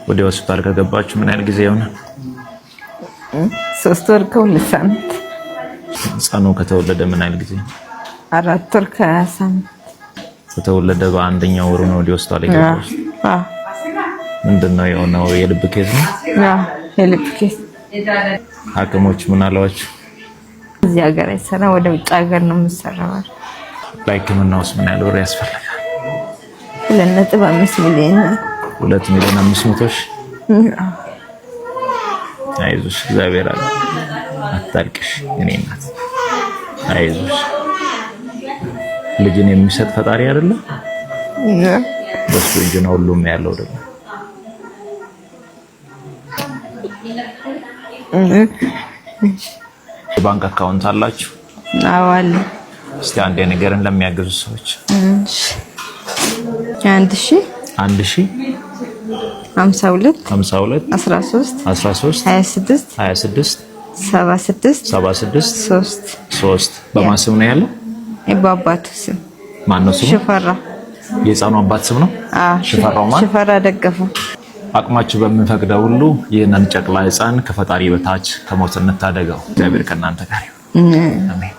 ወደ ሆስፒታል ከገባችሁ ምን ያህል ጊዜ ሆነ? 3 ወር ከሁለት ሳምንት። ህፃኑ ከተወለደ ምን ያህል ጊዜ? 4 ወር ከሳምንት። ከተወለደ በአንደኛው ወሩ ነው ወደ ሆስፒታል የገባው? ምንድነው የሆነው? የልብ ኬዝ ነው? የልብ ኬዝ። ሐኪሞች ምን አሏችሁ? እዚህ ሀገር አይሰራ ወደ ውጭ ሀገር ነው የምሰራው። ለህክምናውስ ምን ያህል ብር ያስፈልጋል? 2.5 ሚሊዮን። 2,500,000? አይዞሽ እግዚአብሔር አለ። አታልቅሽ የኔ እናት አይዞሽ። ልጅን የሚሰጥ ፈጣሪ አይደለ? በሱ እጅ ነው ሁሉም ያለው ደግሞ። ባንክ አካውንት አላችሁ? አዎ አለ። እስቲ አንዴ ነገርን ለሚያገዙ ሰዎች 1000 52 13 26 76 3 በማን ስም ነው ያለው? የአባቱ ስም ማን ነው ስሙ? ሽፈራ። የህፃኑ አባት ስም ነው? ሽፈራው ማን? ሽፈራ ደገፈው። አቅማችሁ በሚፈቅደው ሁሉ ይህንን ጨቅላ ህፃን ከፈጣሪ በታች ከሞት እንታደገው። እግዚአብሔር ከእናንተ ጋር ይሁን። አሜን።